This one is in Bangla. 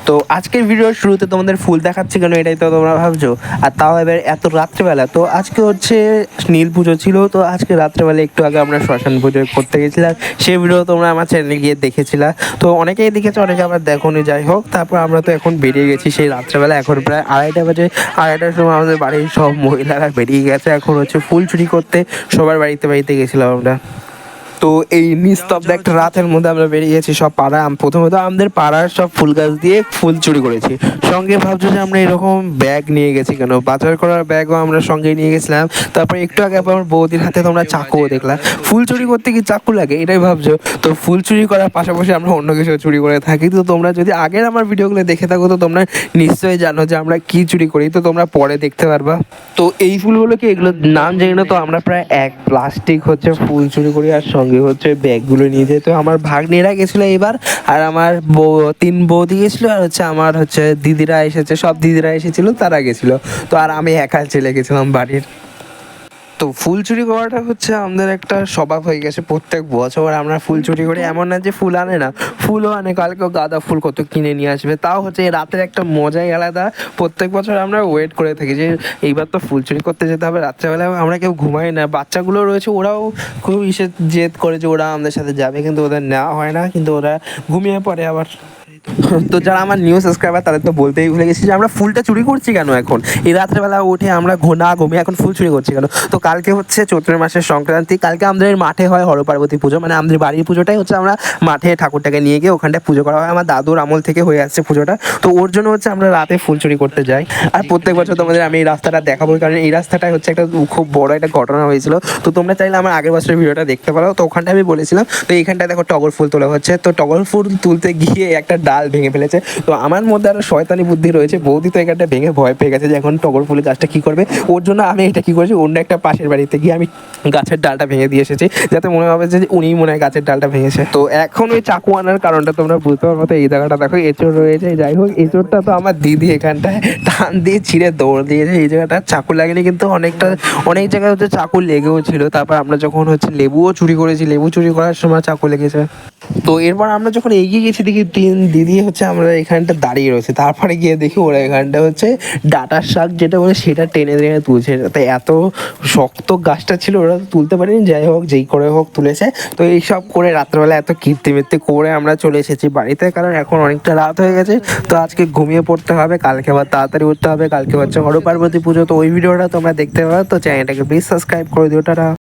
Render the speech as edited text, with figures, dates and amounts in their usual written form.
তো আজকের ভিডিওর শুরুতে তোমাদের ফুল দেখাচ্ছি কেন, এটাই তো তোমরা ভাবছো। আর তাও এবার এত রাত্রেবেলা। তো আজকে হচ্ছে নীল পুজো ছিল, তো আজকে রাত্রেবেলা একটু আগে আমরা শ্মশান পুজো করতে গেছিলাম। সেই ভিডিও তোমরা আমার চ্যানেলে গিয়ে দেখেছিলা। তো অনেকেই দেখেছো, অনেকে আবার দেখোনি। যাই হোক, তারপর আমরা তো এখন বেরিয়ে গেছি সেই রাত্রেবেলা। এখন প্রায় 2:30 বাজে। 2:30টার সময় আমাদের বাড়ির সব মহিলারা বেরিয়ে গেছে। এখন হচ্ছে ফুল চুরি করতে সবার বাড়িতে বাড়িতে গেছিলাম আমরা। তো এই নিস্তব্ধ একটা রাতের মধ্যে আমরা বেরিয়ে গেছি সব পাড়া। প্রথমত আমাদের পাড়ার সব ফুল গাছ দিয়ে ফুল চুরি করেছি। সঙ্গে ভাবছো যে আমরা এরকম ব্যাগ নিয়ে গেছি কেন, বাজার করার ব্যাগও আমরা সঙ্গে নিয়ে গেছিলাম। তারপর একটু আগে আমার বৌদির হাতে তোমরা চাকুও দেখলাম। ফুল চুরি করতে কি চাকু লাগে, এটাই ভাবছো। তো ফুল চুরি করার পাশাপাশি আমরা অন্য কিছু চুরি করে থাকি। তো তোমরা যদি আগের আমার ভিডিওগুলো দেখে থাকো তো তোমরা নিশ্চয়ই জানো যে আমরা কি চুরি করি। তো তোমরা পরে দেখতে পারবা। তো এই ফুলগুলোকে, এগুলোর নাম জানি না। তো আমরা প্রায় 1 প্লাস্টিক হচ্ছে ফুল চুরি করি, আর সঙ্গে হচ্ছে ব্যাগগুলো নিয়ে যেত। আমার ভাগ্নিরা গেছিলো এবার, আর আমার 3 বৌদি গেছিলো, আর হচ্ছে আমার হচ্ছে দিদিরা এসেছে, সব দিদিরা এসেছিল, তারা গেছিলো। তো আর আমি একা চলে গেছিলাম বাড়ির। তো ফুল চুরি করাটা হচ্ছে আমাদের একটা স্বভাব হয়ে গেছে। প্রত্যেক বছর আমরা ফুল চুরি করি। এমন না যে ফুল আনে না, ফুলও আনে। কালকেও গাঁদা ফুল কত কিনে নিয়ে আসবে। তাও হচ্ছে এই রাতের একটা মজাই আলাদা। প্রত্যেক বছর আমরা ওয়েট করে থাকি যে এইবার তো ফুল চুরি করতে যেতে হবে। রাত্রেবেলায় আমরা কেউ ঘুমাই না। বাচ্চাগুলো রয়েছে, ওরাও খুব জেদ করে যে ওরা আমাদের সাথে যাবে, কিন্তু ওদের নেওয়া হয় না, কিন্তু ওরা ঘুমিয়ে পড়ে আবার। তো যারা আমার নিউ সাবস্ক্রাইবার তাদের তো বলতেই ভুলে গেছি যে আমরা ফুলটা চুরি করছি কেন এখন এই রাত্রেবেলা উঠে। আমরা ঘুমিয়ে এখন ফুল চুরি করছি কেন। তো কালকে হচ্ছে চৈত্র মাসের সংক্রান্তি। কালকে আমাদের মাঠে হয় হরপার্বতী পুজো, মানে আমাদের বাড়ির পুজোটাই হচ্ছে আমরা মাঠে ঠাকুরটাকে নিয়ে গিয়ে ওখানটায় পুজো করা হয়। আমার দাদুর আমল থেকে হয়ে আসছে পুজোটা। তো ওর জন্য হচ্ছে আমরা রাতে ফুল চুরি করতে যাই। আর প্রত্যেক বছর তোমাদের আমি এই রাস্তাটা দেখাবো, কারণ এই রাস্তাটায় হচ্ছে একটা খুব বড় একটা ঘটনা হয়েছিল। তো তোমরা চাইলে আমার আগের বছরের ভিডিওটা দেখতে পারো। তো ওখানটায় আমি বলেছিলাম। তো এইখানটায় দেখো টগর ফুল তোলা হচ্ছে। তো টগর ফুল তুলতে গিয়ে একটা ডাল ভেঙে ফেলেছে। তো আমার মধ্যে আরো শয়তানি বুদ্ধি রয়েছে। বৌদি তো এখানটা ভেঙে ভয় পেয়ে গেছে যে এখন টগর ফুলের গাছটা কি করবে। ওর জন্য আমি এটা কি করেছি, অন্য একটা পাশের বাড়িতে গিয়ে আমি গাছের ডালটা ভেঙে দিয়ে এসেছি, যাতে মনে হবে যে উনিই মনে হয় গাছের ডালটা ভেঙেছে। তো এখন ওই চাকু আনার কারণটা তোমরা বুঝতে পারবো। তো এই জায়গাটা দেখো, এঁচড় রয়েছে। যাই হোক, এঁচড়টা তো আমার দিদি এখানটায় টান দিয়ে ছিঁড়ে দৌড় দিয়েছে। এই জায়গাটা চাকু লাগেনি, কিন্তু অনেক জায়গায় হচ্ছে চাকু লেগেও ছিল। তারপর আমরা যখন হচ্ছে লেবুও চুরি করেছি, লেবু চুরি করার সময় চাকু লেগেছে। তো এরপর আমরা যখন এগিয়ে গেছি দেখি 3 দিদি হচ্ছে আমরা এখানটা দাঁড়িয়ে রয়েছে। তারপরে গিয়ে দেখি ওরা এখানটা হচ্ছে ডাটার শাক যেটা বলে সেটা টেনে টেনে তুলছে। তাই এত শক্ত গাছটা ছিল, ওরা তো তুলতে পারেনি। যাই হোক, যেই করে হোক তুলেছে। তো এইসব করে রাত্রেবেলা এত কীর্তিমিত্তি করে আমরা চলে এসেছি বাড়িতে, কারণ এখন অনেকটা রাত হয়ে গেছে। তো আজকে ঘুমিয়ে পড়তে হবে, কালকে আবার তাড়াতাড়ি উঠতে হবে। কালকে হচ্ছে হরপার্বতী পুজো। তো ওই ভিডিওটা তোমরা দেখতে পাবে। তো চ্যানেলটাকে প্লিজ সাবস্ক্রাইব করে দিও। টাটা।